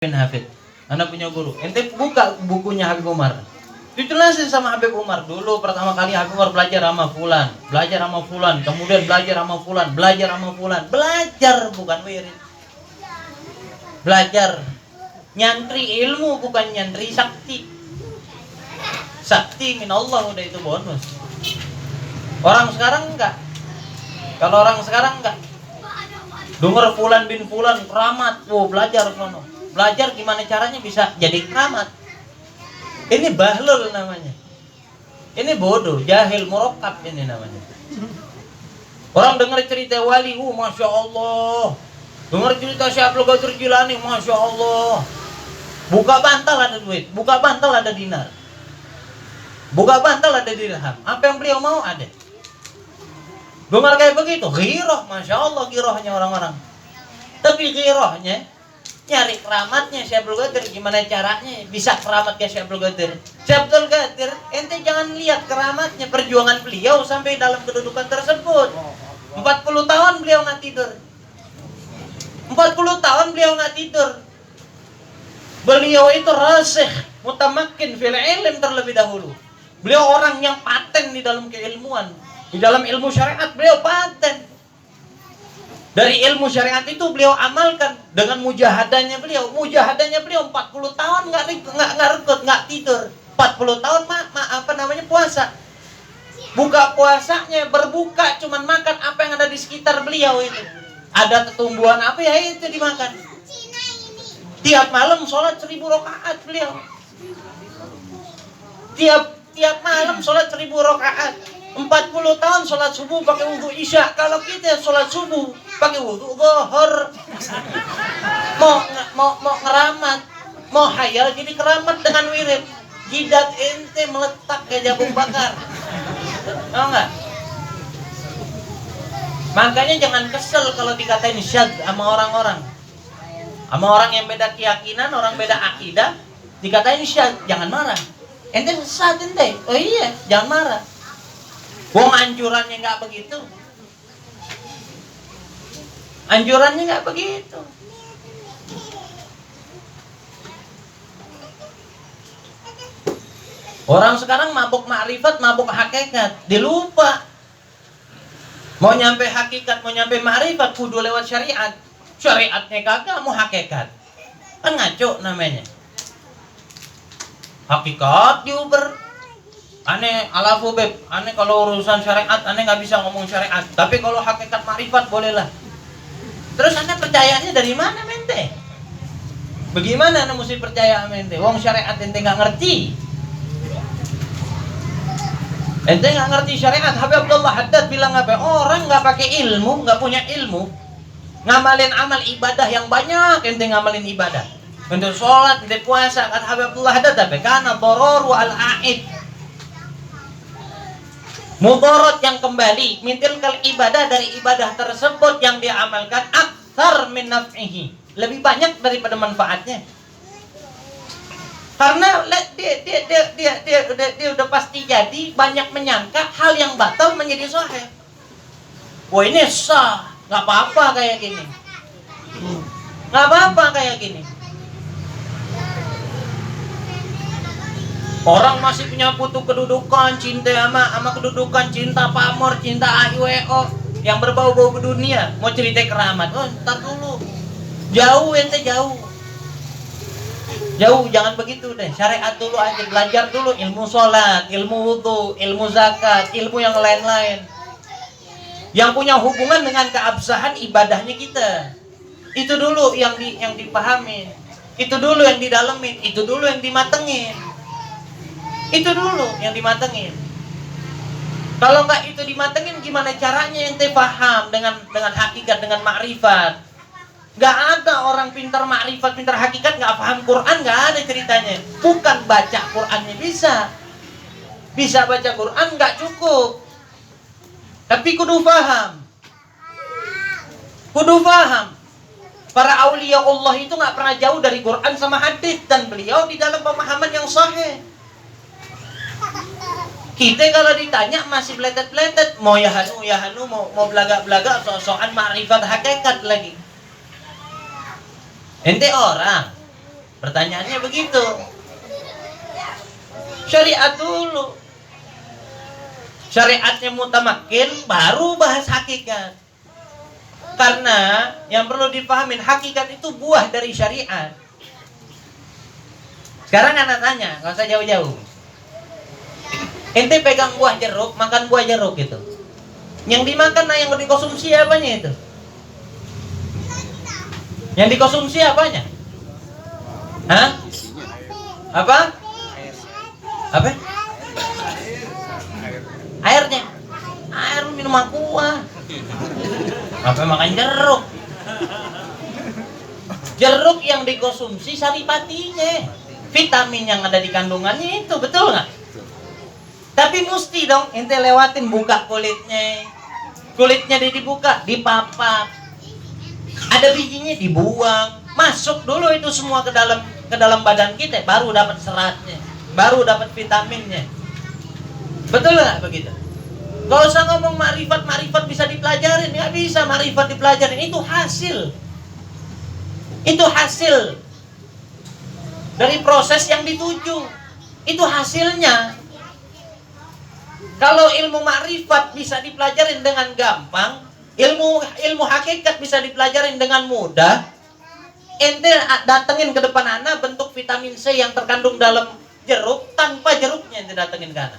bin Hafid. Anak punya guru. Ente buka bukunya Habib Umar. Dijelasin sama Habib Umar dulu pertama kali Habib Umar belajar sama fulan, kemudian belajar sama fulan, belajar bukan wirid. Belajar nyantri ilmu bukan nyantri sakti. Sakti min Allah udah itu bonus. Orang sekarang enggak. Kalau orang sekarang enggak. Dengar fulan bin fulan keramat, belajar sono. Belajar gimana caranya bisa jadi keramat. Ini bahlul namanya. Ini bodoh, jahil, murakkab ini namanya. Orang dengar cerita wali, Masya Allah. Dengar cerita Syekh Abdul Qadir Jilani, Masya Allah. Buka bantal ada duit, buka bantal ada dinar. Buka bantal ada dirham. Apa yang beliau mau ada. Dengar kayak begitu, ghirah, Masya Allah ghirahnya orang-orang. Tapi ghirahnya nyari keramatnya Syekh Abdul Qadir, gimana caranya bisa keramat kayak Syekh Abdul Qadir. Syekh Abdul Qadir, ente jangan lihat keramatnya, perjuangan beliau sampai dalam kedudukan tersebut. 40 tahun beliau nggak tidur. 40 tahun beliau nggak tidur. Beliau itu rasikh, mutamakin fil ilm terlebih dahulu. Beliau orang yang paten di dalam keilmuan. Di dalam ilmu syariat beliau paten. Dari ilmu syariat itu beliau amalkan dengan mujahadahnya beliau. Mujahadahnya beliau 40 tahun nggak regut, nggak tidur. 40 tahun puasa. Buka puasanya berbuka cuman makan apa yang ada di sekitar beliau itu. Ada tumbuhan apa ya itu dimakan. Tiap malam sholat 1000 rakaat beliau. Tiap malam sholat 1000 rakaat. 40 tahun sholat subuh pakai wudhu isya. Kalau kita sholat subuh pakai wudhu zuhur. Mau ngeramat, mau hayal jadi keramat dengan wirid. Jidat ente meletak kayak jagung bakar. Tahu nggak? Makanya jangan kesel kalau dikatain syadz sama orang-orang. Sama orang yang beda keyakinan, orang beda akidah, dikatain syadz, jangan marah. Ente sesat ente. Oh iya, jangan marah. Wong anjurannya nggak begitu. Anjurannya nggak begitu. Orang sekarang mabuk ma'rifat, mabuk hakikat, dilupa. Mau nyampe hakikat, mau nyampe ma'rifat, kudu lewat syariat. Syariatnya kagak, mau hakikat. Kan ngaco namanya. Hakikat diuber. Aneh alafu beb, aneh kalau urusan syariat, aneh nggak bisa ngomong syariat. Tapi kalau hakikat ma'rifat bolehlah. Terus aneh percayanya dari mana mente? Bagaimana aneh mesti percaya mente? Wong syariat ente nggak ngerti. Ente nggak ngerti syariat. Habib Abdullah Haddad bilang apa? Orang nggak pakai ilmu, nggak punya ilmu, ngamalin amal ibadah yang banyak, ente ngamalin ibadah. Ente sholat, ente puasa. Kata Habib Abdullah Haddad apa? Karena doror wal aid. Mudarat yang kembali mintilkal ibadah dari ibadah tersebut yang dia amalkan aktsar min naf'ihi, lebih banyak daripada manfaatnya. Karena dia udah pasti jadi banyak menyangka hal yang batal menjadi sahih. Wah ini sah, nggak apa-apa kayak gini, nggak apa-apa kayak gini. Orang masih punya butuh kedudukan, cinta sama kedudukan, cinta pamor, cinta AIWO yang berbau-bau ke dunia. Mau cerita keramat, ntar dulu. Jauh ente jauh. Jauh, jangan begitu deh. Syariat dulu aja, belajar dulu ilmu sholat, ilmu wudhu, ilmu zakat, ilmu yang lain-lain. Yang punya hubungan dengan keabsahan ibadahnya kita. Itu dulu yang dipahami. Itu dulu yang didalemin, itu dulu yang dimatengin. Itu dulu yang dimatengin. Kalau nggak itu dimatengin, gimana caranya ente paham dengan hakikat, dengan makrifat? Nggak ada orang pintar makrifat, pintar hakikat nggak paham Quran, nggak ada ceritanya. Bukan baca Qurannya bisa baca Quran nggak cukup, tapi kudu paham. Para aulia Allah itu nggak pernah jauh dari Quran sama hadis, dan beliau di dalam pemahaman yang sahih. Kita kalau ditanya masih beletet-beletet, mau ya hanu, mau belaga-belaga sok-sokan ma'rifat hakikat lagi. Ente orang Pertanyaannya begitu. Syariat dulu. Syariatnya mutamakin, baru bahas hakikat. Karena yang perlu dipahamin, hakikat itu buah dari syariat. Sekarang anak tanya, nggak usah jauh-jauh. Ente pegang buah jeruk, makan buah jeruk itu. Yang dimakan, yang dikonsumsi apanya itu? Yang dikonsumsi apanya? Hah? Apa? Apa? Airnya. Air minum aqua. Apa makan jeruk? Jeruk yang dikonsumsi saripatinya, vitamin yang ada di kandungannya itu, betul nggak? Tapi mesti dong ente lewatin, buka kulitnya. Kulitnya dibuka, dipapak. Ada bijinya dibuang. Masuk dulu itu semua ke dalam badan kita, baru dapat seratnya, baru dapat vitaminnya. Betul nggak begitu? Gak usah ngomong makrifat bisa dipelajarin, nggak bisa makrifat dipelajarin. Itu hasil dari proses yang dituju. Itu hasilnya. Kalau ilmu makrifat bisa dipelajarin dengan gampang, ilmu hakikat bisa dipelajarin dengan mudah. Ente datengin ke depan anak bentuk vitamin C yang terkandung dalam jeruk, tanpa jeruknya ente datengin ke anak.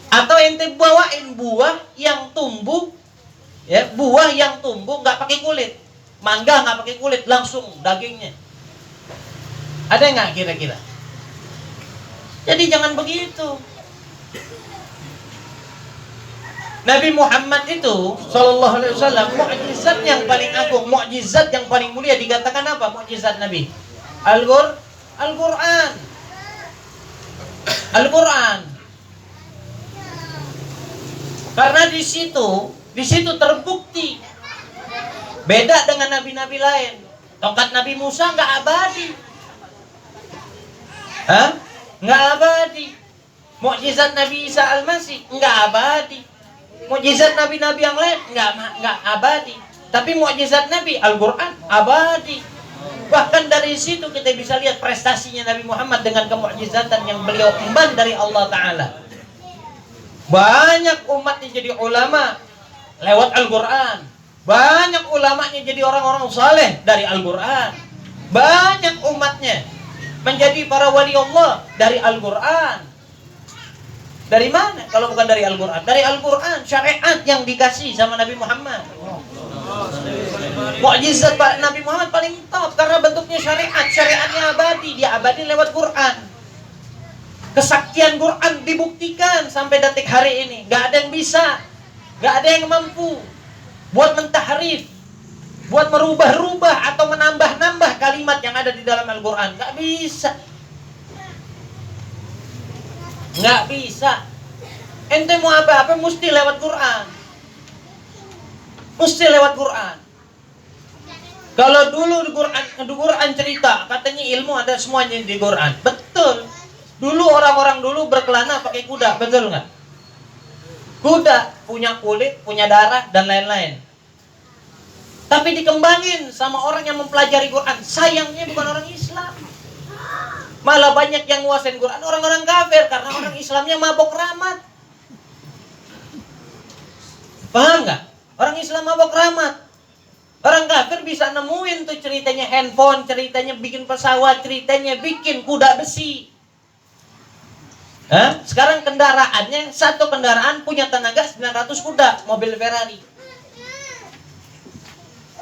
Atau ente bawain buah yang tumbuh, ya, buah yang tumbuh nggak pakai kulit, mangga nggak pakai kulit, langsung dagingnya. Ada nggak kira-kira? Jadi jangan begitu. Nabi Muhammad itu Sallallahu Alaihi Wasallam, mukjizat yang paling agung, mukjizat yang paling mulia dikatakan apa? Mukjizat Nabi Al-Quran. Karena di situ terbukti beda dengan nabi-nabi lain. Tongkat Nabi Musa nggak abadi, nggak abadi. Mukjizat Nabi Isa Al-Masih nggak abadi. Mukjizat nabi-nabi yang lain nggak abadi. Tapi mukjizat Nabi Al-Quran abadi. Bahkan dari situ kita bisa lihat prestasinya Nabi Muhammad dengan kemukjizatan yang beliau emban dari Allah Ta'ala. Banyak umatnya jadi ulama lewat Al-Quran. Banyak ulamanya jadi orang-orang saleh dari Al-Quran. Banyak umatnya menjadi para wali Allah dari Al-Quran. Dari mana? Kalau bukan dari Al-Quran? Dari Al-Quran, syariat yang dikasih sama Nabi Muhammad. Mukjizat Nabi Muhammad paling top karena bentuknya syariat. Syariatnya abadi, dia abadi lewat Quran. Kesaktian Quran dibuktikan sampai detik hari ini. Gak ada yang bisa, gak ada yang mampu buat mentahrif, buat merubah-rubah atau menambah-nambah kalimat yang ada di dalam Al-Quran. Gak bisa. Nggak bisa. Ente mau apa-apa mesti lewat Quran. Mesti lewat Quran. Kalau dulu di Quran cerita katanya ilmu ada semuanya di Quran. Betul. Dulu orang-orang dulu berkelana pakai kuda, betul nggak? Kuda punya kulit, punya darah dan lain-lain. Tapi dikembangin sama orang yang mempelajari Quran. Sayangnya bukan orang Islam. Malah banyak yang nguasain Quran orang-orang kafir karena orang Islamnya mabok ramat. Paham nggak? Orang Islam mabok ramat. Orang kafir bisa nemuin tuh ceritanya handphone, ceritanya bikin pesawat, ceritanya bikin kuda besi. Sekarang kendaraannya, satu kendaraan punya tenaga 900 kuda, mobil Ferrari.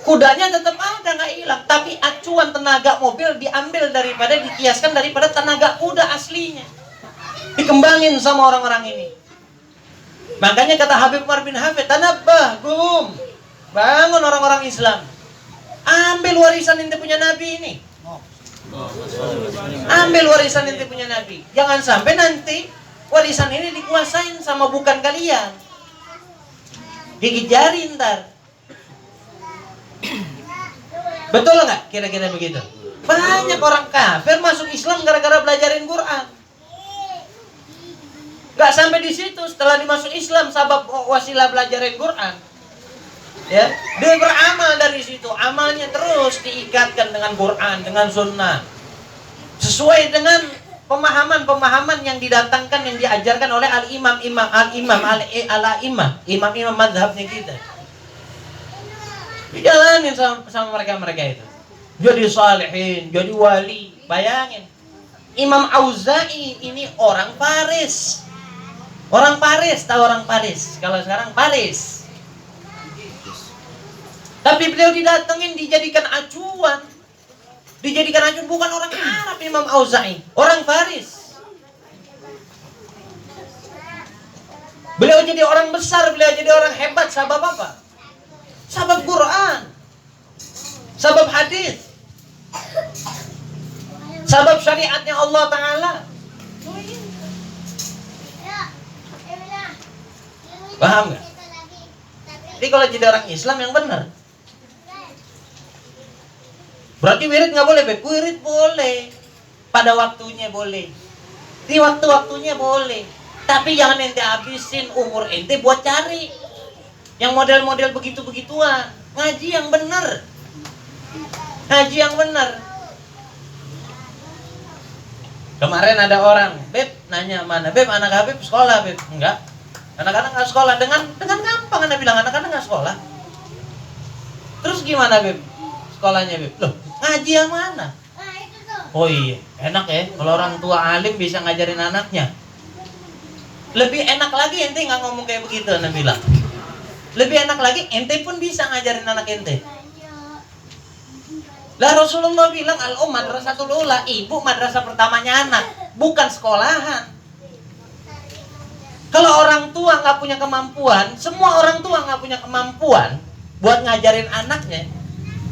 Kudanya tetap ada, nggak hilang. Tapi acuan tenaga mobil diambil dikiaskan daripada tenaga kuda aslinya. Dikembangin sama orang-orang ini. Makanya kata Habib Umar bin Hafid, tanabbah, gum. Bangun orang-orang Islam. Ambil warisan ente punya Nabi ini. Ambil warisan ente punya Nabi. Jangan sampai nanti warisan ini dikuasain sama bukan kalian. Gigit jari ntar. Betul nggak? Kira-kira begitu. Banyak orang kafir masuk Islam gara-gara belajarin Quran. Nggak sampai di situ. Setelah dimasuk Islam, sabab wasilah belajarin Quran, ya, dia beramal dari situ. Amalnya terus diikatkan dengan Quran, dengan Sunnah. sesuai dengan pemahaman-pemahaman yang didatangkan, yang diajarkan oleh imam-imam mazhabnya kita. Dijalanin sama mereka itu. Jadi salihin, jadi wali. Bayangin, Imam Auza'i ini orang Paris. Orang Paris, tahu orang Paris? Kalau sekarang Paris. Tapi beliau didatengin, dijadikan acuan. Bukan orang Arab Imam Auza'i, orang Paris. Beliau jadi orang besar, beliau jadi orang hebat. Sabab apa? Sabab Quran, sabab hadis, sabab syariatnya Allah Ta'ala. Paham gak? Jadi kalau jadi orang Islam yang benar, berarti wirid nggak boleh, Beb? Wirid boleh, pada waktunya boleh, di waktu-waktunya boleh. Tapi jangan ente habisin umur ente buat cari yang model-model begitu-begituan. Ngaji yang benar, ngaji yang benar. Kemarin ada orang, Beb, nanya mana, Beb, anak Habib sekolah, Beb? Enggak, anak-anak nggak sekolah. Dengan gampang anda bilang anak-anak nggak sekolah. Terus gimana, Beb, sekolahnya, Beb? Loh, ngaji yang mana? Oh iya, enak ya kalau orang tua alim bisa ngajarin anaknya. Lebih enak lagi ente nggak ngomong kayak begitu, anda bilang. Lebih enak lagi ente pun bisa ngajarin anak ente. Lah Rasulullah bilang madrasatul ula, ibu madrasah pertamanya anak, bukan sekolahan. Kalau orang tua nggak punya kemampuan, semua orang tua nggak punya kemampuan buat ngajarin anaknya,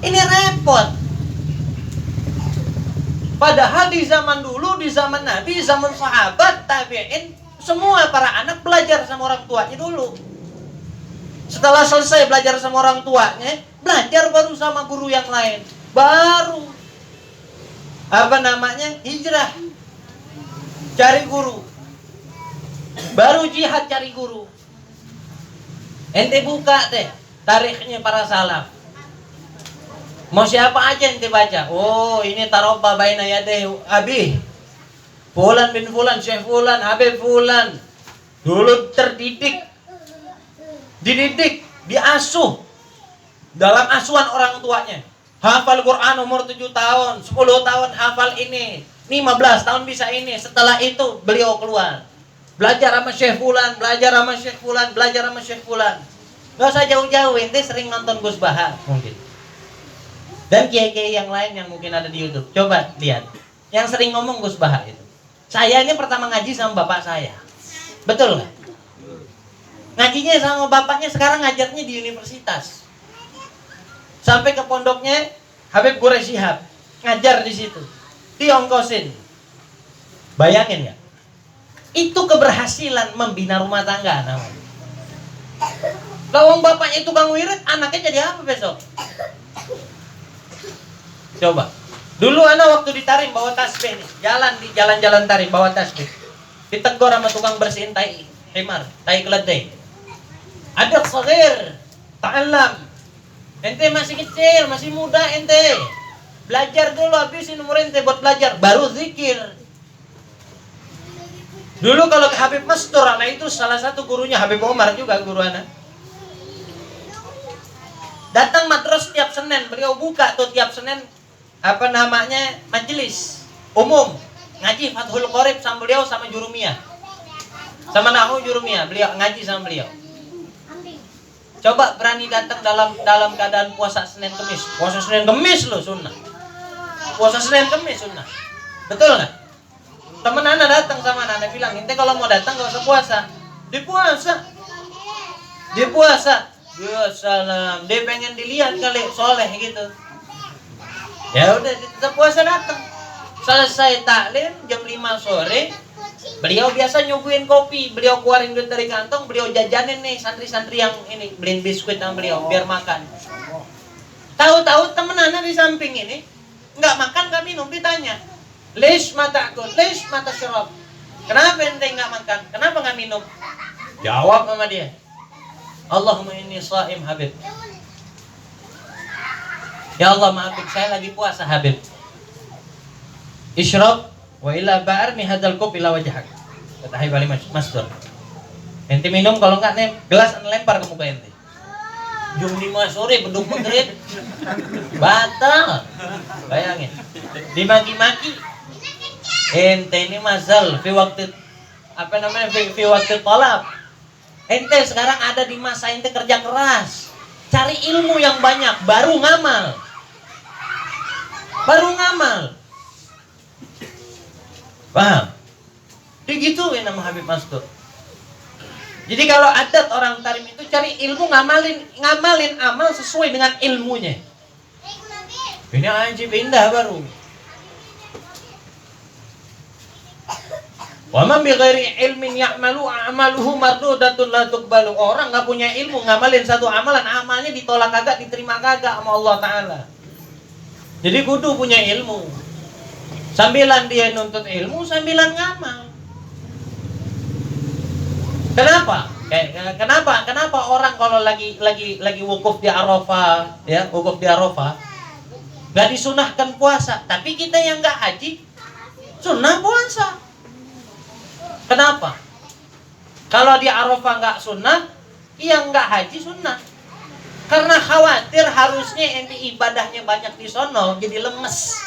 ini repot. Padahal di zaman dulu, di zaman Nabi, zaman sahabat, tabi'in, semua para anak belajar sama orang tuanya dulu. Setelah selesai belajar sama orang tuanya, belajar baru sama guru yang lain. Baru hijrah, cari guru. Baru jihad, cari guru. Ente buka deh tarikhnya para salaf. Mau siapa aja ente baca. Oh, ini taroba baina yadeh abi Fulan bin Fulan, Syekh Fulan, Habib Fulan. Dulu terdidik, dididik, diasuh dalam asuhan orang tuanya. Hafal Quran umur 7 tahun, 10 tahun hafal ini, 15 tahun bisa ini. Setelah itu beliau keluar, belajar sama Syekh Fulan, belajar sama Syekh Fulan, belajar sama Syekh Fulan. Gak usah jauh-jauh, ente sering nonton Gus Bahar mungkin, dan kiai-kiai yang lain yang mungkin ada di YouTube. Coba lihat, yang sering ngomong Gus Bahar itu. Saya ini pertama ngaji sama bapak saya, betul nggak? Ngajinya sama bapaknya, sekarang ngajarnya di universitas. Sampai ke pondoknya Habib Quraisy Shihab, ngajar di situ, diongkosin. Bayangin ya, itu keberhasilan membina rumah tangga namanya. Lawang bapaknya tukang wirid, anaknya jadi apa besok? Coba. Dulu anak waktu di Tarim bawa tasbih nih, di jalan-jalan Tarim bawa tasbih, ditegur sama tukang bersihin tai himar, tai keledai. Anak sagir, ta'allam. Ente masih kecil, masih muda ente. Belajar dulu, habisin umur ente buat belajar, baru zikir. Dulu kalau ke Habib Mastur, anak itu salah satu gurunya Habib Omar juga guru anak. Datang madras tiap Senin, beliau buka tuh tiap Senin majelis umum ngaji Fathul Qorib sama beliau, sama Jurumiyah, sama Nahu Jurumiyah, beliau ngaji sama beliau. Coba berani datang dalam keadaan puasa Senin Kemis. Puasa Senin Kemis loh sunnah. Puasa Senin Kemis sunnah. Betul nggak? Temen anak datang sama anak bilang, ente kalau mau datang gak usah puasa. Dipuasa. Ya salam. Dia pengen dilihat kali soleh gitu. Ya udah, tetap puasa datang. Selesai taklim jam 5 sore. Beliau biasa nyuguhin kopi, beliau keluarin duit dari kantong, beliau jajanin nih santri-santri yang ini, beliin biskuit sama beliau biar makan. Tahu-tahu temen anak di samping ini nggak makan nggak minum, ditanya, "Lish mata akun, lish mata syarab." Kenapa ente nggak makan? Kenapa nggak minum? Jawab sama dia, "Allahumma inni shaim Habib." Ya Allah, maafin saya lagi puasa Habib. Isyrab wa illa ba'armi hadzal kop ila wajhak. Kata Habib Ali Masdur. Ente minum, kalau enggak nih gelas lempar ke muka ente. Jam 5 sore beduk maghrib. Batal. Bayangin. Dimaki-maki. Ente ini mazal fi waktu fi waktu talab. Ente sekarang ada di masa ente kerja keras. Cari ilmu yang banyak baru ngamal. Paham? Digituin nama Habib Mastur. Jadi kalau adat orang Tarim itu cari ilmu, ngamalin amal sesuai dengan ilmunya. Ini aja pindah baru. Wa man bi ghairi ilmin ya'malu a'maluhu mardudatun la tuqbalu. Orang enggak punya ilmu ngamalin satu amalan, amalnya ditolak kagak, diterima kagak sama Allah taala. Jadi kudu punya ilmu. Sambilan dia nuntut ilmu, sambilan ngamal. Kenapa orang kalau lagi wukuf di Arafah, ya, wukuf di Arafah, enggak disunahkan puasa, tapi kita yang enggak haji sunnah puasa. Kenapa? Kalau di Arafah enggak sunnah, yang enggak haji sunnah. Karena khawatir harusnya ente ibadahnya banyak di sono, jadi lemes.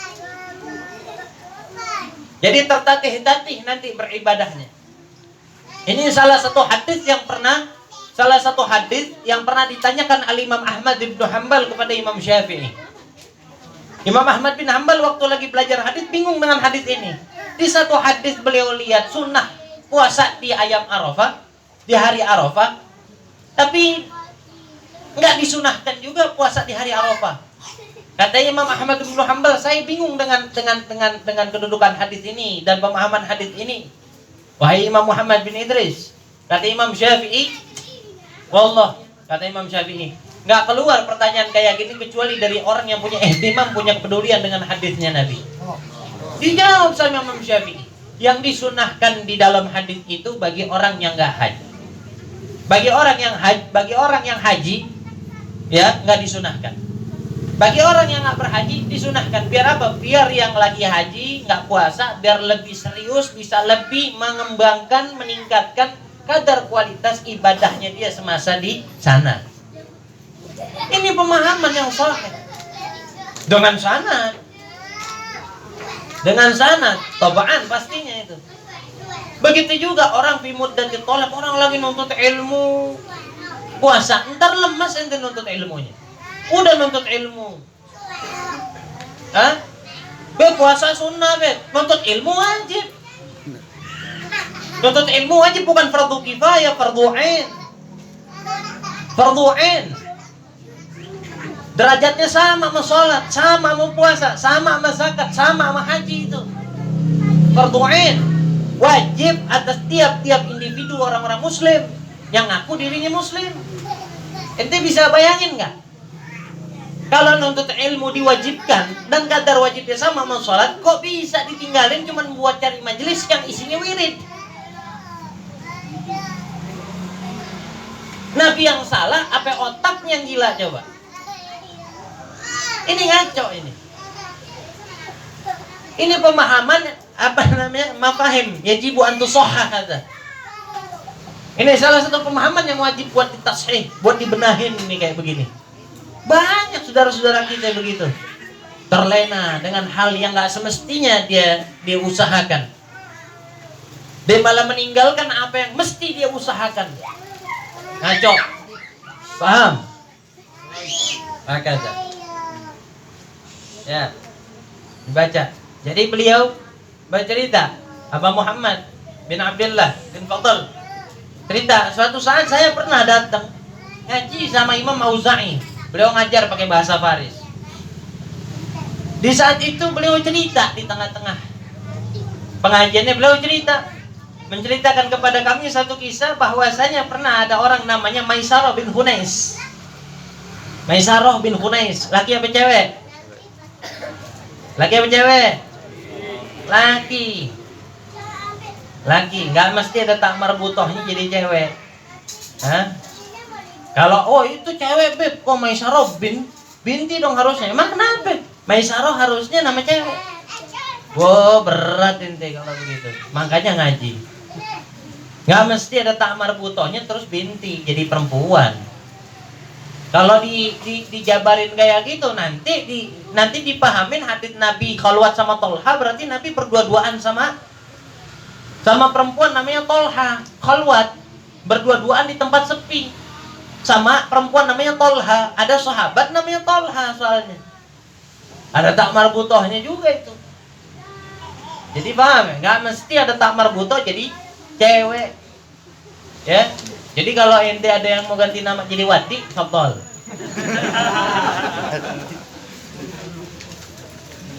Jadi tertatih-tatih nanti beribadahnya. Ini salah satu hadis yang pernah ditanyakan Al-Imam Ahmad bin Hanbal kepada Imam Syafi'i. Imam Ahmad bin Hanbal waktu lagi belajar hadis bingung dengan hadis ini. Di satu hadis beliau lihat sunnah puasa di ayam Arafah, di hari Arafah, tapi enggak disunahkan juga puasa di hari Arafah. Kata Imam Ahmad bin Hanbal, saya bingung dengan kedudukan hadis ini dan pemahaman hadis ini. Wahai Imam Muhammad bin Idris, kata Imam Syafi'i, wallah, kata Imam Syafi'i, enggak keluar pertanyaan kayak gini kecuali dari orang yang punya ihtimam, punya kepedulian dengan hadisnya Nabi. Dijawab sama Imam Syafi'i, yang disunahkan di dalam hadis itu bagi orang yang enggak haji. Bagi orang yang haji, ya, enggak disunahkan. Bagi orang yang nggak berhaji disunahkan. Biar apa? Biar yang lagi haji nggak puasa, biar lebih serius, bisa lebih mengembangkan, meningkatkan kadar kualitas ibadahnya dia semasa di sana. Ini pemahaman yang sahih. Dengan sanad, tabaan pastinya itu. Begitu juga orang fi muddatit thalab, orang lagi nuntut ilmu puasa, ntar lemas ente nuntut ilmunya. Udah nuntut ilmu, puasa sunnah, nuntut ilmu wajib. Nuntut ilmu wajib, bukan fardu kifayah, fardu ain. Derajatnya sama sama sholat, sama sama puasa, sama sama zakat, sama sama haji itu. Fardu ain, wajib atas tiap-tiap individu orang-orang muslim yang ngaku dirinya muslim. Ente bisa bayangin nggak? Kalau nuntut ilmu diwajibkan dan kadar wajibnya sama sama sholat, kok bisa ditinggalin cuman buat cari majelis yang isinya wirid? Nabi yang salah, apa otaknya yang gila coba? Ini ngaco ini. Ini pemahaman mafahim yajibu an tusahhah hadza. Ini salah satu pemahaman yang wajib buat ditashih, buat dibenahin ini kayak begini. Banyak saudara-saudara kita begitu, terlena dengan hal yang gak semestinya dia usahakan. Dia malah meninggalkan apa yang mesti dia usahakan. Ngaco. Paham? Makanya. Ya. Dibaca. Jadi beliau bercerita, Aba Muhammad bin Abdullah bin Fadl cerita, suatu saat saya pernah datang ngaji sama Imam Auza'i. Beliau ngajar pakai bahasa Faris. Di saat itu beliau cerita di tengah-tengah pengajiannya, beliau menceritakan kepada kami satu kisah bahwasanya pernah ada orang namanya Maisarah bin Hunais. Laki apa cewek? Laki. Enggak mesti ada tak marbutohnya jadi cewek. Kalau itu cewek beb, kok Maisarah binti dong harusnya. Emang kenapa? Maisarah harusnya nama cewek. Wow, berat ente kalau begitu. Makanya ngaji. Nggak mesti ada tak marbutohnya terus binti jadi perempuan. Kalau dijabarin kayak gitu nanti dipahamin hadits Nabi khalwat sama Tolha, berarti Nabi berdua-duaan sama perempuan namanya Tolha, khalwat, berdua-duaan di tempat sepi sama perempuan namanya Tolha. Ada sahabat namanya Tolha soalnya. Ada tak marbutohnya juga itu. Jadi paham ya? Nggak mesti ada tak marbutoh jadi cewek. Ya. Jadi kalau ente ada yang mau ganti nama jadi Wati, sotol.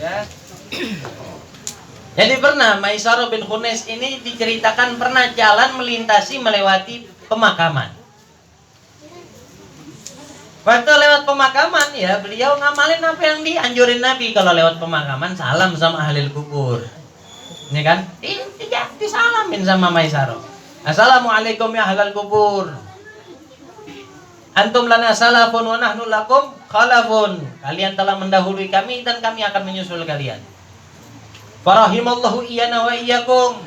Ya. Jadi pernah Maisarah bin Khunes ini diceritakan pernah jalan melewati pemakaman. Waktu lewat pemakaman ya beliau ngamalin apa yang dianjurin Nabi. Kalau lewat pemakaman salam sama ahli kubur. Ini kan? Disalamin sama Maisarah. Assalamualaikum ya ahlal kubur. Antum lana salafun wa nahnu lakum khalafun. Kalian telah mendahului kami dan kami akan menyusul kalian. Farahimallahu iyana wa iyyakum.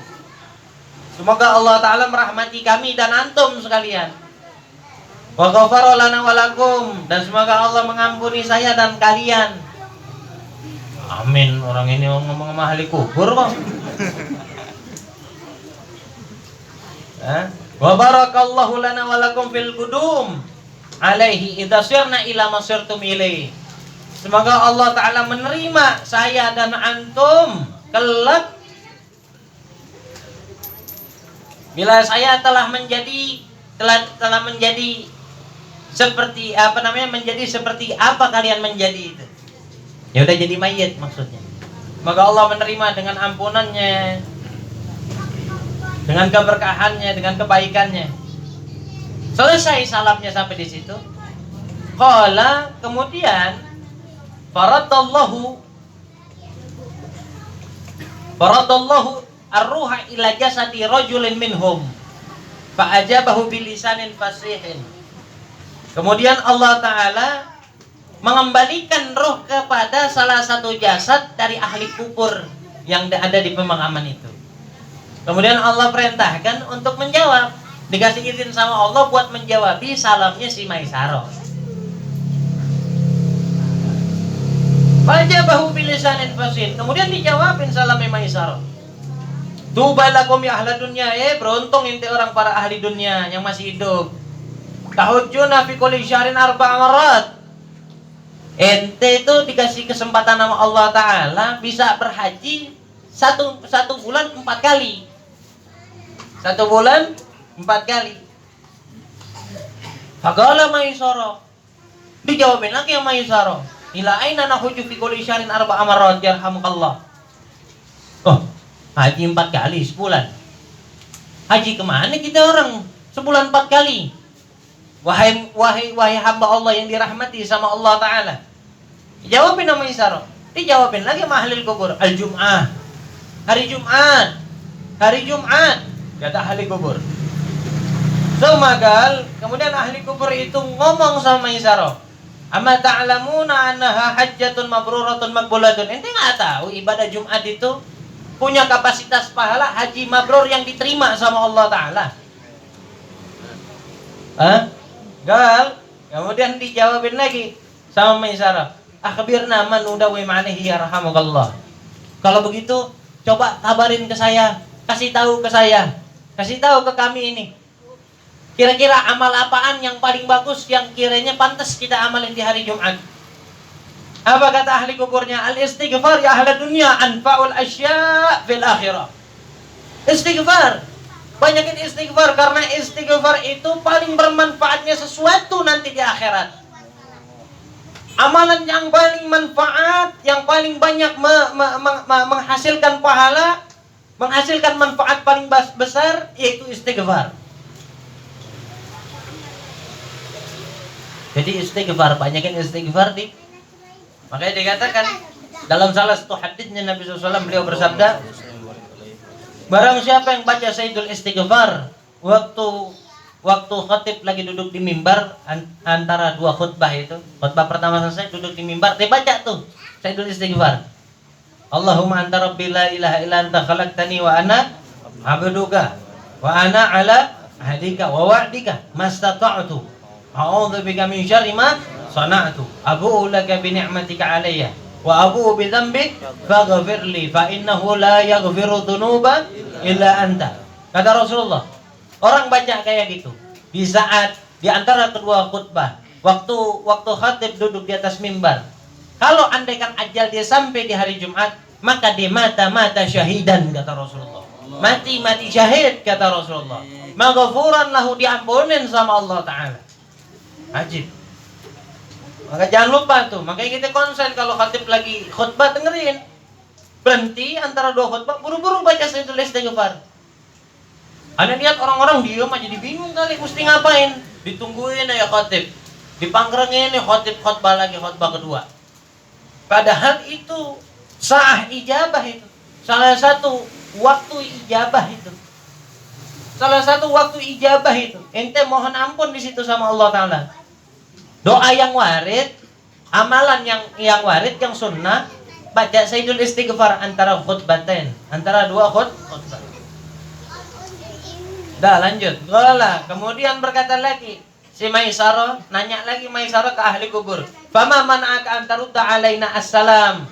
Semoga Allah Ta'ala merahmati kami dan antum sekalian. Wa ghafara lana wa lakum. Dan semoga Allah mengampuni saya dan kalian. Amin. Orang ini ngomong sama ahli kubur kok. Wa barakallahu lana wa lakum fil qudum alaihi idza sirna ila masirtum ilaihi. Semoga Allah Ta'ala menerima saya dan antum kelak bila saya telah menjadi seperti menjadi seperti apa kalian menjadi itu. Ya udah jadi mayit maksudnya. Semoga Allah menerima dengan ampunannya, dengan keberkahannya, dengan kebaikannya. Selesai salamnya sampai di situ. Qala, kemudian faradallahu ar-ruha ila jasadi rajulin minhum fa'ajabahu bilisanin fasihin. Kemudian Allah Ta'ala mengembalikan ruh kepada salah satu jasad dari ahli kubur yang ada di pemakaman itu. Kemudian Allah perintahkan untuk menjawab. Dikasih izin sama Allah buat menjawabi salamnya si Maisarah. Fajabahu bilisanin fasin. Kemudian dijawabin salamnya Maisarah. Tuba lakum ya ahla dunya. Beruntung inti orang para ahli dunia yang masih hidup. Tahujjuna fi kulli syahrin 4 marat. Ente itu dikasih kesempatan sama Allah Ta'ala bisa berhaji satu bulan 4 kali. 1 bulan 4 kali. Faqala Maisarah. Dijawabin lagi yang Maisarah. Ila aina nahuju fi kulli syahrin 4 marat yarhamukallah. Oh, haji 4 kali sebulan. Haji kemana kita orang sebulan 4 kali? Wahai hamba Allah yang dirahmati sama Allah Ta'ala. Dijawabin sama Maisarah. Dijawabin lagi sama ahli kubur. Al-Jum'ah. Hari Jumat. Kata ahli kubur. Semagal, kemudian ahli kubur itu ngomong sama Maisarah. Amma ta'lamuna annaha hajjatun mabruratun maqbulatun. Ente enggak tahu ibadah Jumat itu punya kapasitas pahala haji mabrur yang diterima sama Allah Ta'ala? Gal. Kemudian dijawabin lagi sama Maisarah. Akhbirna man udawi ma'anihi yarhamukallah. Kalau begitu coba kabarin ke saya, kasih tahu ke kami ini. Kira-kira amal apaan yang paling bagus yang kiranya pantas kita amalin di hari Jumat? Apa kata ahli kuburnya? Al-istighfar ya ahli dunia anfa'ul asya' fil akhirah. Istighfar. Banyakin istighfar karena istighfar itu paling bermanfaatnya sesuatu nanti di akhirat. Amalan yang paling manfaat, yang paling banyak menghasilkan pahala, menghasilkan manfaat paling besar yaitu istighfar. Jadi istighfar, banyakin istighfar makanya dikatakan dalam salah satu hadisnya Nabi SAW beliau bersabda, barang siapa yang baca Sayyidul Istighfar waktu khatib lagi duduk di mimbar antara 2 khutbah itu, khutbah pertama selesai duduk di mimbar, dia baca tuh Sayyidul Istighfar. Allahumma anta rabbi la ilaha illa anta khalaqtani wa ana abduka wa ana ala ahdika wa wa'dika mastata'tu a'udzu bika min syarri ma sana'tu abu'u laka bi ni'matika alayya wa abu'u bi dzambi faghfir li fa innahu la yaghfiru dzunuba illa anta. Kata Rasulullah, orang baca kayak gitu di saat di antara kedua khutbah, waktu khatib duduk di atas mimbar. Kalau andaikan ajal dia sampai di hari Jumat, maka dia mata syahidan, kata Rasulullah. Mati syahid, kata Rasulullah. Maghfuran lahu, diampunin sama Allah Ta'ala. Ajib. Maka jangan lupa tuh, makanya kita konsen kalau khatib lagi khutbah, dengerin. Berhenti antara dua khutbah, buru-buru baca Sayyidul Istighfar. Anda lihat orang-orang diem aja, bingung kali mesti ngapain. Ditungguin ya khatib, dipangkrengin ya khutbah lagi, khutbah kedua. Padahal itu sah ijabah itu. Salah satu waktu ijabah itu. Salah satu waktu ijabah itu. Ente mohon ampun di situ sama Allah Ta'ala. Doa yang warid, amalan yang warid, yang sunnah, baca Sayyidul Istighfar antara khutbatain, antara dua khutbah. Dah lanjut. Kemudian berkata lagi si Maisarah, nanya lagi Maisarah ke ahli kubur. Fama man'aka an tarudda alaina assalam.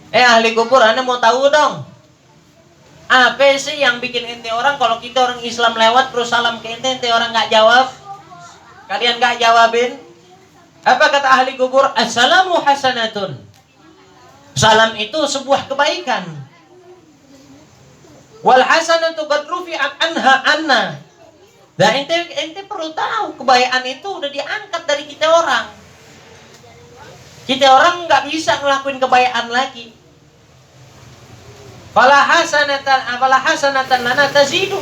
Ahli kubur, Anda mau tahu dong. Apa sih yang bikin ente orang kalau kita orang Islam lewat terus salam ke ente orang nggak jawab? Kalian nggak jawabin? Apa kata ahli kubur? Assalamu hasanatun. Salam itu sebuah kebaikan. Wal hasanatu qad rufi'at anha anna. Dan ente perlu tahu kebaikan itu udah diangkat dari kita orang. Kita orang nggak bisa ngelakuin kebaikan lagi. Fala hasanatan lana tazidu.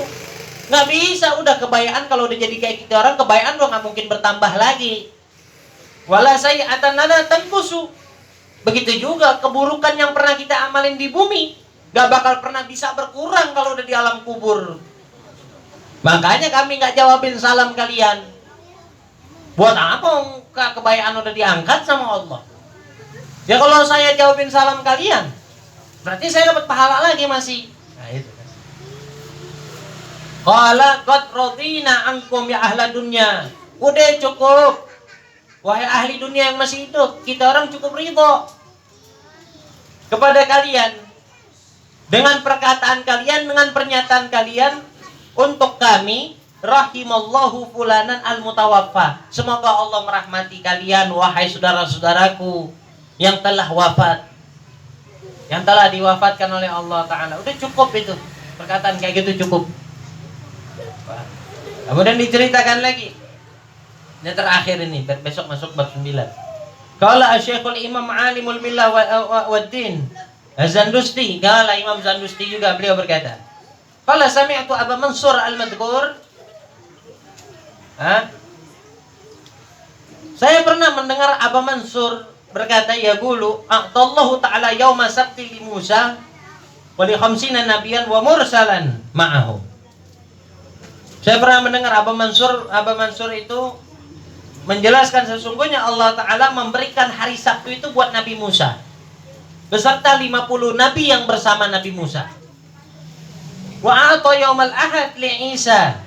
Nggak bisa udah kebaikan kalau udah jadi kayak kita orang, kebaikan udah nggak mungkin bertambah lagi. Wala sayyi'atan lana tanqusu. Begitu juga keburukan yang pernah kita amalin di bumi nggak bakal pernah bisa berkurang kalau udah di alam kubur. Makanya kami nggak jawabin salam kalian. Buat apa kebaikan udah diangkat sama Allah? Ya kalau saya jawabin salam kalian, berarti saya dapat pahala lagi masih. Nah itu kan. Qala qad radina ankum ya ahla dunya. Udah cukup. Wahai ahli dunia yang masih hidup, kita orang cukup ridho kepada kalian dengan perkataan kalian, dengan pernyataan kalian. Untuk kami, rahimallahu fulanan al-mutawaffa. Semoga Allah merahmati kalian, wahai saudara-saudaraku yang telah wafat, yang telah diwafatkan oleh Allah Ta'ala. Udah cukup itu. Perkataan kayak gitu cukup. Kemudian diceritakan lagi. Ini terakhir ini, besok masuk bab 9. Qala asy-Syekhul Imam Alimul Millah wa Din Az-Zandusti. Qala Imam Zandusti juga, beliau berkata, qala sami'tu Aba Mansur al-Madhkur. Saya pernah mendengar Aba Mansur berkata, ya gulu a'tallahu ta'ala yauma sabti li Musa wa li khamsina nabiyan wa mursalan ma'ahu. Saya pernah mendengar Aba Mansur itu menjelaskan sesungguhnya Allah Ta'ala memberikan hari Sabtu itu buat Nabi Musa beserta 50 nabi yang bersama Nabi Musa. Wa a'ta yaumal ahad li Isa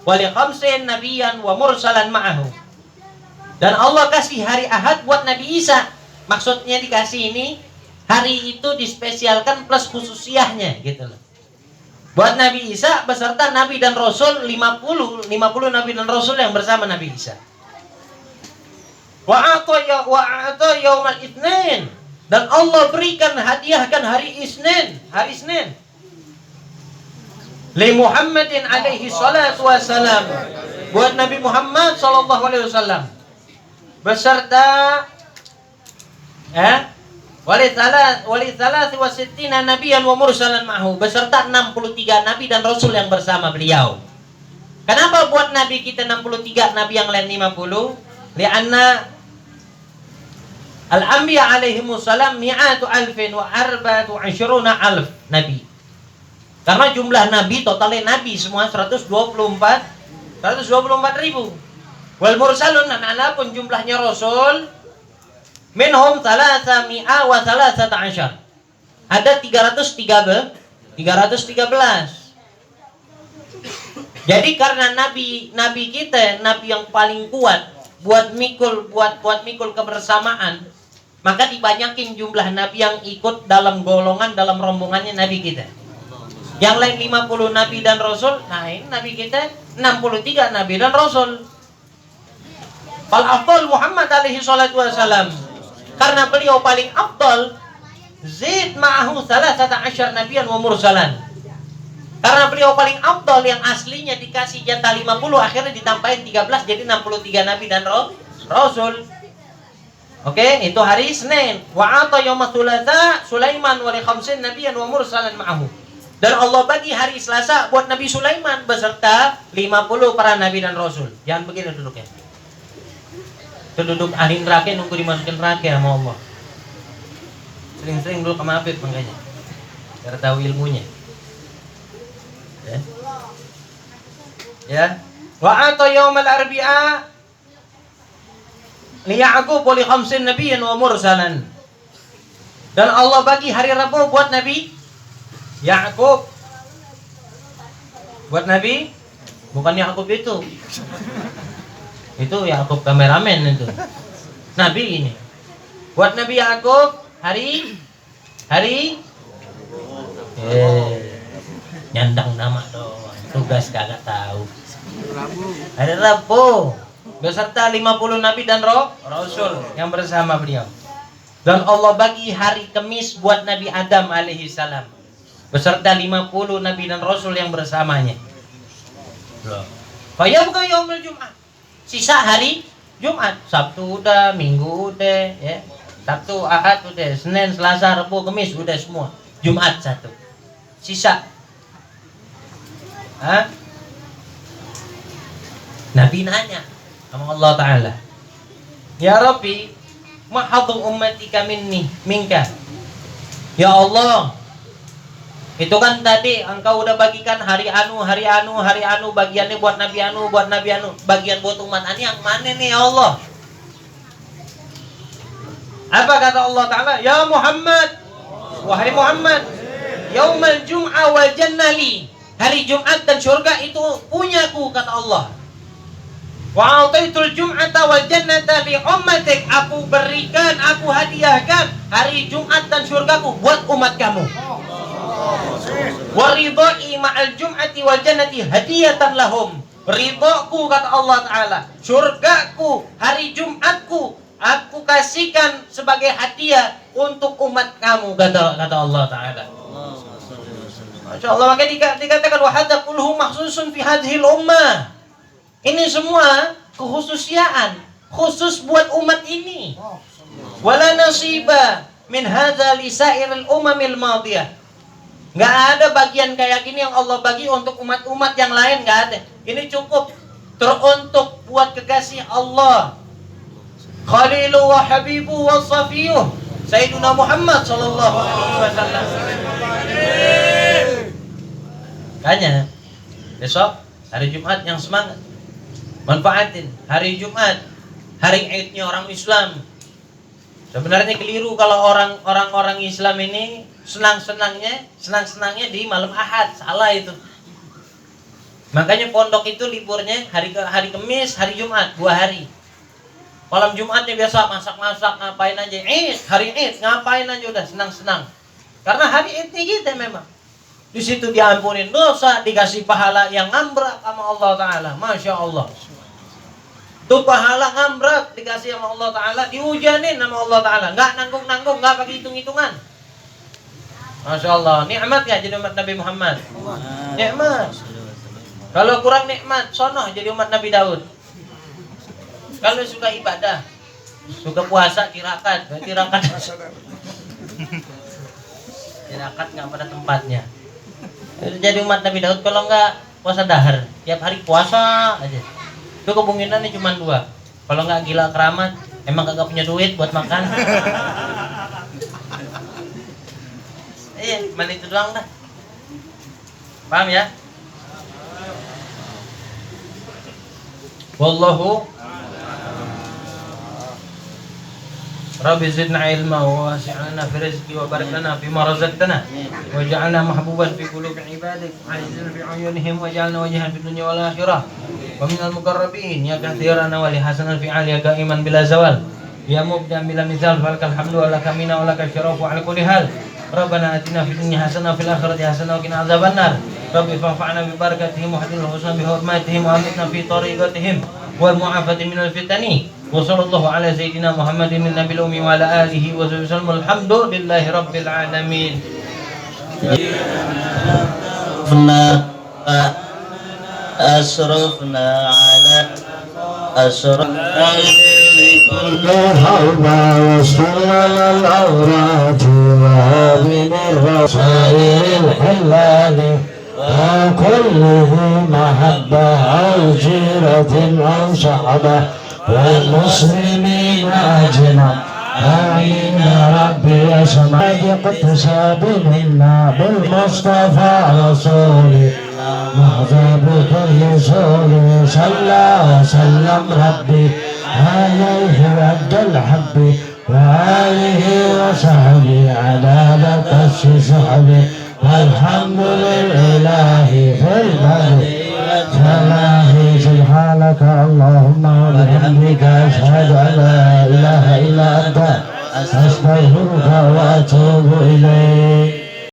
wa li khamsin nabiyan wa mursalan ma'ahu. Dan Allah kasih hari Ahad buat Nabi Isa. Maksudnya dikasih ini hari itu dispesialkan plus khususiahnya gitu loh. Buat Nabi Isa beserta nabi dan rasul 50 nabi dan rasul yang bersama Nabi Isa. Wa a'ta yaumal itsnin. Dan Allah berikan hadiahkan hari Isnin, li Muhammadin alaihi salatu wassalam, buat Nabi Muhammad sallallahu alaihi wasallam beserta wali thalathi wa sittina nabiyan wa mursalan ma'hu, beserta 63 nabi dan rasul yang bersama beliau. Kenapa buat nabi kita 63, nabi yang lain 50? Lianna al-anbiya alaihimussalam mi'atu alfin wa arba'atu asyruna alf nabi. Karena jumlah nabi, totalnya nabi semua 124 ribu. Wal mursalun, anak-anak pun jumlahnya rasul minhum 300 wa 13. ada 313. Jadi karena nabi kita nabi yang paling kuat buat mikul kebersamaan, maka dibanyakin jumlah nabi yang ikut dalam golongan, dalam rombongannya nabi kita. Yang lain 50 nabi dan rasul, nah ini nabi kita 63 nabi dan rasul. Fal afdal Muhammad alaihi salatu wasalam. Karena beliau paling afdal, zid ma'ahu 13 nabiyan wa mursalan. Karena beliau paling afdal, yang aslinya dikasih jatah 50, akhirnya ditambahin 13 jadi 63 nabi dan rasul. Oke, itu hari Senin. Wa ata yaumats tsulatsa Sulaiman wa li khamsin nabiyyan wa mursalan ma'ahu. Dan Allah bagi hari Selasa buat Nabi Sulaiman beserta 50 para nabi dan rasul. Jangan begini duduknya. Itu duduk ahli neraka, nunggu dimasukin neraka sama Allah. Sering-sering dulu sama Habib makanya. Biar tahu ilmunya. Ya. Wa ata yaumal arbi'a li Ya'qub wa li khamsin nabiyyan wa mursalan. Dan Allah bagi hari Rabu buat Nabi Ya'qub. Buat Nabi, bukan Ya'qub itu. Itu Ya'qub kameramen itu. Nabi ini. Buat Nabi Ya'qub hari nyandang nama doang. Tugas kagak tahu. Hari Rabu beserta 50 nabi dan rasul yang bersama beliau. Dan Allah bagi hari Kamis buat Nabi Adam alaihi salam beserta 50 nabi dan rasul yang bersamanya. Fayabqa yaumul Jum'ah. Sisa hari Jumat, Sabtu udah, Minggu udah, ya. Sabtu, Ahad udah, Senin, Selasa, Rabu, Kamis udah semua. Jumat satu. Sisa. Hah? Nabi nanya sama Allah Ta'ala, ya Rabbi, mahadhu ummatika minka. Ya Allah, itu kan tadi engkau udah bagikan hari anu, bagiannya buat nabi anu, bagian buat umat ani yang mana nih ya Allah? Apa kata Allah Ta'ala? Ya Muhammad, wahai Muhammad, yaumal jum'ah wal jannah li. Hari Jumat dan surga itu punyaku, kata Allah. Wa ataitul jum'ata wal jannata li ummatik. Aku berikan, aku hadiahkan hari Jumat dan surgaku buat umat kamu. Wa ridai ma'al jum'ati wal jannati hadiyatan lahum. Ridhaku, kata Allah Ta'ala, surgaku, hari Jumatku, aku kasihkan sebagai hadiah untuk umat kamu, kata Allah Ta'ala. Masya Allah, makanya dikatakan wahada kulhu maksusun fi hadhil ummah. Ini semua kehususiaan, khusus buat umat ini. Wala nasiba min hadza li sa'iril umamil madiyah. Enggak ada bagian kayak gini yang Allah bagi untuk umat-umat yang lain, enggak ada. Ini cukup teruntuk buat kekasih Allah, Khalilu wa Habibu wa Safiyuh, Sayyiduna Muhammad sallallahu alaihi wasallam. Makanya besok hari Jumat yang semangat, manfaatin hari Jumat, hari Idnya orang Islam. Sebenarnya keliru kalau orang Islam ini senang-senangnya di malam Ahad, salah itu. Makanya pondok itu liburnya hari Kamis, hari Jumat, 2 hari. Malam Jumatnya biasa masak-masak, ngapain aja. Hari Id ngapain aja udah senang-senang. Karena hari Idnya kita memang. Di situ diampunin dosa, dikasih pahala yang ngambrak sama Allah Ta'ala. Masya Allah. Itu pahala ngambrak dikasih sama Allah Ta'ala, dihujanin sama Allah Ta'ala. Nggak nanggung-nanggung, nggak pakai hitung-hitungan. Masya Allah. Nikmat gak jadi umat Nabi Muhammad? Nikmat. Kalau kurang nikmat, sono jadi umat Nabi Daud. Kalau suka ibadah, suka puasa, tirakat nggak pada tempatnya. Jadi umat Nabi Daud. Kalau nggak puasa dahar, tiap hari puasa aja. Itu kemungkinannya cuma 2. Kalau nggak gila keramat, emang kagak punya duit buat makan. Cuma itu doang dah. Paham ya? Wallahu Rabbi zidna ilma wa wasi'na fi rizqi wa barik lana fima razaqtana waj'alna mahbuban fi qulubi ibadik azizan fi uyunihim waj'alna wajhan fid dunya wal akhirah wa minal muqarrabin ya katsiran wa li hasanan fi al ya qaiman bila zawal ya mubdan bila mithal falakal hamdu wa lakal minna wa lakal syarafu ala kulli hal Rabbana atina fid dunya hasanah wa fil akhirati hasanah wa qina adzabannar Rabbi fa'fa'na bi barakatihim wa hadil husna bi hurmatihim wa amitna fi tariqatihim wal mu'afati minal fitani wa sallallahu ala sayyidina Muhammadin nabiyil ummi wa ala alihi wa sallam alhamdulillahi rabbil alamin asrafna ala asrafna كل حوضا وصلنا العورات ومن الرسائل الحلال وكله محبة أو جيرة أو صحبة والمسلمين أجمع آمين ربي أسمع اقتساب منا بالمصطفى رسولي مهذب كل رسول صلى وسلم ربي عليه عبد الحب وآله وصحبه على بكس صحبه والحمد لله في البر فلاهي سبحانك اللهم وبحمدك أشهد أن لا إله إلا أنت أستغفرك وأتوب إليك